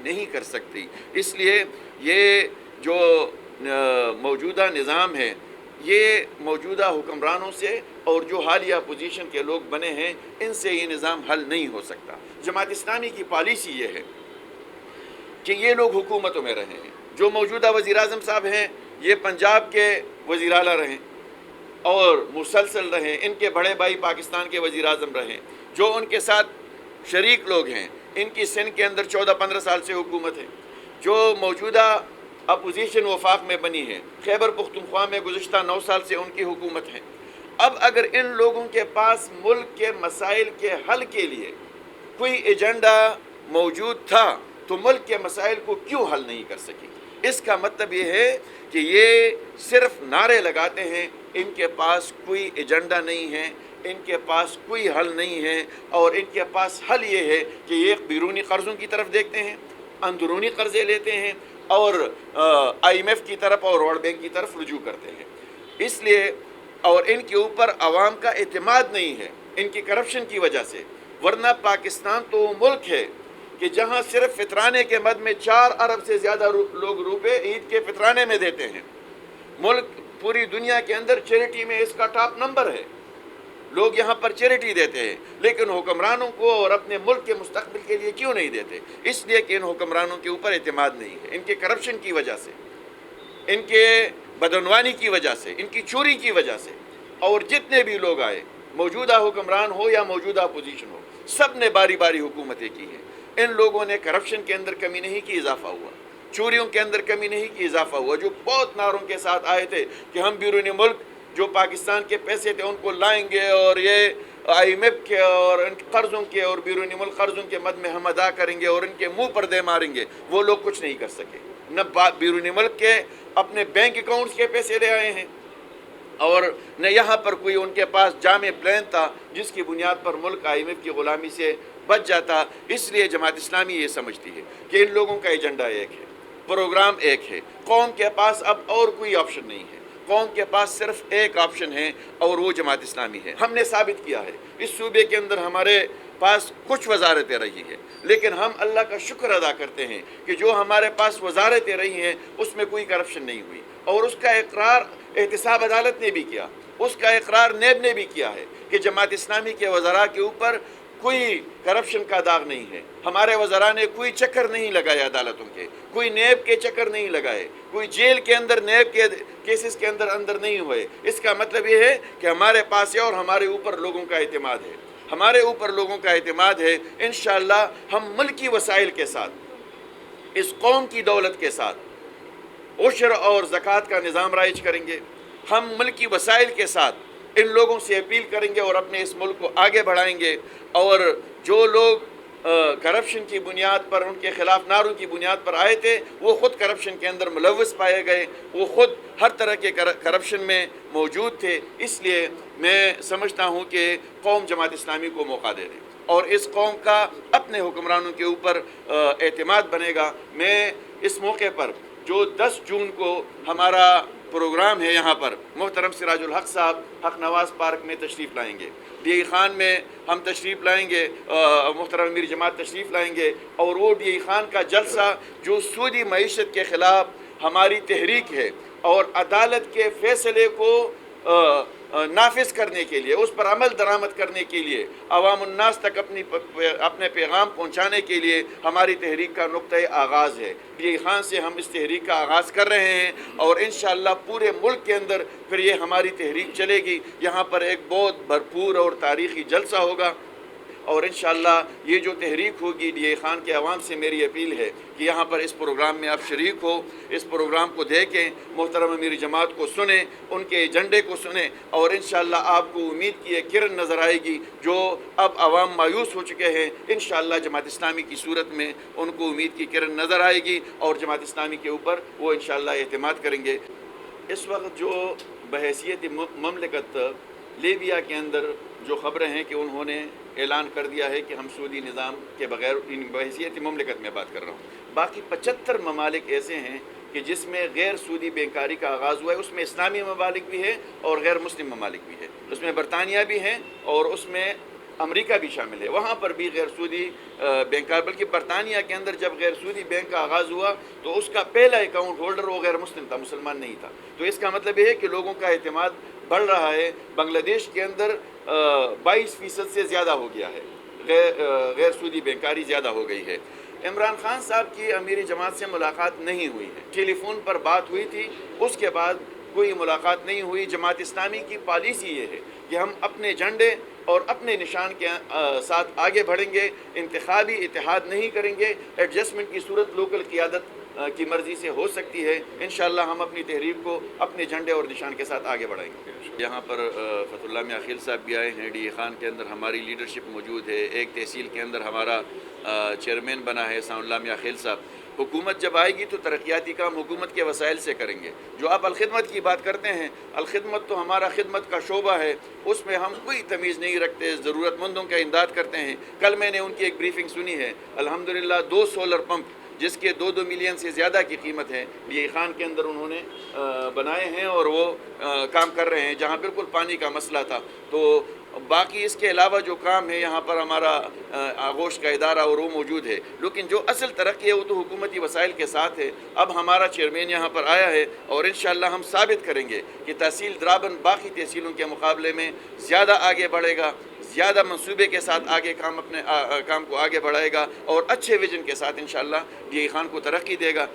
نہیں کر سکتی۔ اس لیے یہ جو موجودہ نظام ہے یہ موجودہ حکمرانوں سے اور جو حالیہ پوزیشن کے لوگ بنے ہیں ان سے یہ نظام حل نہیں ہو سکتا۔ جماعت اسلامی کی پالیسی یہ ہے کہ یہ لوگ حکومتوں میں رہے ہیں۔ جو موجودہ وزیر اعظم صاحب ہیں یہ پنجاب کے وزیر اعلیٰ رہیں اور مسلسل رہیں، ان کے بڑے بھائی پاکستان کے وزیر اعظم رہیں، جو ان کے ساتھ شریک لوگ ہیں ان کی سندھ کے اندر 14-15 سال سے حکومت ہے۔ جو موجودہ اپوزیشن وفاق میں بنی ہے خیبر پختونخوا میں گزشتہ 9 سال سے ان کی حکومت ہے۔ اب اگر ان لوگوں کے پاس ملک کے مسائل کے حل کے لیے کوئی ایجنڈا موجود تھا تو ملک کے مسائل کو کیوں حل نہیں کر سکی؟ اس کا مطلب یہ ہے کہ یہ صرف نعرے لگاتے ہیں، ان کے پاس کوئی ایجنڈا نہیں ہے، ان کے پاس کوئی حل نہیں ہے، اور ان کے پاس حل یہ ہے کہ یہ بیرونی قرضوں کی طرف دیکھتے ہیں، اندرونی قرضے لیتے ہیں اور IMF کی طرف اور ورلڈ بینک کی طرف رجوع کرتے ہیں۔ اس لیے اور ان کے اوپر عوام کا اعتماد نہیں ہے ان کی کرپشن کی وجہ سے، ورنہ پاکستان تو ملک ہے کہ جہاں صرف فطرانے کے مد میں 4 ارب سے زیادہ لوگ روپے عید کے فطرانے میں دیتے ہیں۔ ملک پوری دنیا کے اندر چیریٹی میں اس کا ٹاپ نمبر ہے، لوگ یہاں پر چیریٹی دیتے ہیں، لیکن حکمرانوں کو اور اپنے ملک کے مستقبل کے لیے کیوں نہیں دیتے؟ اس لیے کہ ان حکمرانوں کے اوپر اعتماد نہیں ہے، ان کے کرپشن کی وجہ سے، ان کے بدعنوانی کی وجہ سے، ان کی چوری کی وجہ سے۔ اور جتنے بھی لوگ آئے، موجودہ حکمران ہو یا موجودہ اپوزیشن ہو، سب نے باری باری حکومتیں کی ہیں۔ ان لوگوں نے کرپشن کے اندر کمی نہیں کی، اضافہ ہوا، چوریوں کے اندر کمی نہیں کی، اضافہ ہوا۔ جو بہت نعروں کے ساتھ آئے تھے کہ ہم بیرونی ملک جو پاکستان کے پیسے تھے ان کو لائیں گے اور یہ IMF کے اور ان قرضوں کے اور بیرونی ملک قرضوں کے مد میں ہم ادا کریں گے اور ان کے منہ پر دے ماریں گے، وہ لوگ کچھ نہیں کر سکے۔ نہ بیرونی ملک کے اپنے بینک اکاؤنٹس کے پیسے لے آئے ہیں اور نہ یہاں پر کوئی ان کے پاس جامع پلان تھا جس کی بنیاد پر ملک IMF کی غلامی سے بچ جاتا۔ اس لیے جماعت اسلامی یہ سمجھتی ہے کہ ان لوگوں کا ایجنڈا ایک ہے، پروگرام ایک ہے، قوم کے پاس اب اور کوئی آپشن نہیں ہے، قوم کے پاس صرف ایک آپشن ہے اور وہ جماعت اسلامی ہے۔ ہم نے ثابت کیا ہے اس صوبے کے اندر ہمارے پاس کچھ وزارتیں رہی ہیں، لیکن ہم اللہ کا شکر ادا کرتے ہیں کہ جو ہمارے پاس وزارتیں رہی ہیں اس میں کوئی کرپشن نہیں ہوئی، اور اس کا اقرار احتساب عدالت نے بھی کیا، اس کا اقرار نیب نے بھی کیا ہے کہ جماعت اسلامی کے وزراء کے اوپر کوئی کرپشن کا داغ نہیں ہے۔ ہمارے وزراء نے کوئی چکر نہیں لگائے عدالتوں کے، کوئی نیب کے چکر نہیں لگائے، کوئی جیل کے اندر نیب کے کیسز کے اندر نہیں ہوئے۔ اس کا مطلب یہ ہے کہ ہمارے پاس ہے اور ہمارے اوپر لوگوں کا اعتماد ہے، ہمارے اوپر لوگوں کا اعتماد ہے۔ انشاءاللہ ہم ملکی وسائل کے ساتھ، اس قوم کی دولت کے ساتھ عشر اور زکوٰۃ کا نظام رائج کریں گے۔ ہم ملکی وسائل کے ساتھ ان لوگوں سے اپیل کریں گے اور اپنے اس ملک کو آگے بڑھائیں گے، اور جو لوگ کرپشن کی بنیاد پر ان کے خلاف نعروں کی بنیاد پر آئے تھے وہ خود کرپشن کے اندر ملوث پائے گئے، وہ خود ہر طرح کے کرپشن میں موجود تھے۔ اس لیے میں سمجھتا ہوں کہ قوم جماعت اسلامی کو موقع دے دے اور اس قوم کا اپنے حکمرانوں کے اوپر اعتماد بنے گا۔ میں اس موقع پر جو 10 جون کو ہمارا پروگرام ہے یہاں پر، محترم سراج الحق صاحب حق نواز پارک میں تشریف لائیں گے، ڈی خان میں ہم تشریف لائیں گے، محترم امیر جماعت تشریف لائیں گے، اور وہ ڈی خان کا جلسہ جو سودی معیشت کے خلاف ہماری تحریک ہے اور عدالت کے فیصلے کو نافذ کرنے کے لیے، اس پر عمل درآمد کرنے کے لیے، عوام الناس تک اپنے پیغام پہنچانے کے لیے ہماری تحریک کا نقطۂ آغاز ہے۔ ڈی خان سے ہم اس تحریک کا آغاز کر رہے ہیں اور انشاءاللہ پورے ملک کے اندر پھر یہ ہماری تحریک چلے گی۔ یہاں پر ایک بہت بھرپور اور تاریخی جلسہ ہوگا، اور انشاءاللہ یہ جو تحریک ہوگی، ڈی خان کے عوام سے میری اپیل ہے کہ یہاں پر اس پروگرام میں آپ شریک ہو، اس پروگرام کو دیکھیں، محترم امیر جماعت کو سنیں، ان کے ایجنڈے کو سنیں، اور انشاءاللہ آپ کو امید کی ایک کرن نظر آئے گی۔ جو اب عوام مایوس ہو چکے ہیں، انشاءاللہ جماعت اسلامی کی صورت میں ان کو امید کی کرن نظر آئے گی اور جماعت اسلامی کے اوپر وہ انشاءاللہ اعتماد کریں گے۔ اس وقت جو بحیثیت مملکت لیبیا کے اندر جو خبریں ہیں کہ انہوں نے اعلان کر دیا ہے کہ ہم سعودی نظام کے بغیر، بحیثیت مملکت میں بات کر رہا ہوں، باقی 75 ممالک ایسے ہیں کہ جس میں غیر سعودی بینکاری کا آغاز ہوا ہے۔ اس میں اسلامی ممالک بھی ہے اور غیر مسلم ممالک بھی ہے، اس میں برطانیہ بھی ہیں اور اس میں امریکہ بھی شامل ہے، وہاں پر بھی غیر سودی بینک، بلکہ برطانیہ کے اندر جب غیر سودی بینک کا آغاز ہوا تو اس کا پہلا اکاؤنٹ ہولڈر وہ غیر مسلم تھا، مسلمان نہیں تھا. تو اس کا مطلب یہ ہے کہ لوگوں کا اعتماد بڑھ رہا ہے. بنگلہ دیش کے اندر 22% سے زیادہ ہو گیا ہے، غیر سودی بینکاری زیادہ ہو گئی ہے. عمران خان صاحب کی امیر جماعت سے ملاقات نہیں ہوئی ہے، ٹیلی فون پر بات ہوئی تھی، اس کے بعد کوئی ملاقات نہیں ہوئی. جماعت اسلامی کی پالیسی یہ ہے کہ ہم اپنے جھنڈے اور اپنے نشان کے ساتھ آگے بڑھیں گے، انتخابی اتحاد نہیں کریں گے. ایڈجسٹمنٹ کی صورت لوکل قیادت کی مرضی سے ہو سکتی ہے. انشاءاللہ ہم اپنی تحریک کو اپنے جھنڈے اور نشان کے ساتھ آگے بڑھائیں گے. یہاں پر فتح اللہ میاں خیل صاحب بھی آئے ہیں. ڈی اے خان کے اندر ہماری لیڈرشپ موجود ہے. ایک تحصیل کے اندر ہمارا چیئرمین بنا ہے ثناء اللہ میاں خیل صاحب. حکومت جب آئے گی تو ترقیاتی کام حکومت کے وسائل سے کریں گے. جو آپ الخدمت کی بات کرتے ہیں، الخدمت تو ہمارا خدمت کا شعبہ ہے، اس میں ہم کوئی تمیز نہیں رکھتے، ضرورت مندوں کا امداد کرتے ہیں. کل میں نے ان کی ایک بریفنگ سنی ہے، الحمدللہ 2 سولر پمپ جس کے 2 ملین سے زیادہ کی قیمت ہے ڈی اے خان کے اندر انہوں نے بنائے ہیں اور وہ کام کر رہے ہیں جہاں بالکل پانی کا مسئلہ تھا. تو باقی اس کے علاوہ جو کام ہے یہاں پر ہمارا آغوش کا ادارہ اور وہ موجود ہے، لیکن جو اصل ترقی ہے وہ تو حکومتی وسائل کے ساتھ ہے. اب ہمارا چیئرمین یہاں پر آیا ہے اور انشاءاللہ ہم ثابت کریں گے کہ تحصیل درابن باقی تحصیلوں کے مقابلے میں زیادہ آگے بڑھے گا، زیادہ منصوبے کے ساتھ آگے اپنے کام کو آگے بڑھائے گا اور اچھے ویژن کے ساتھ انشاءاللہ ڈی اے خان کو ترقی دے گا.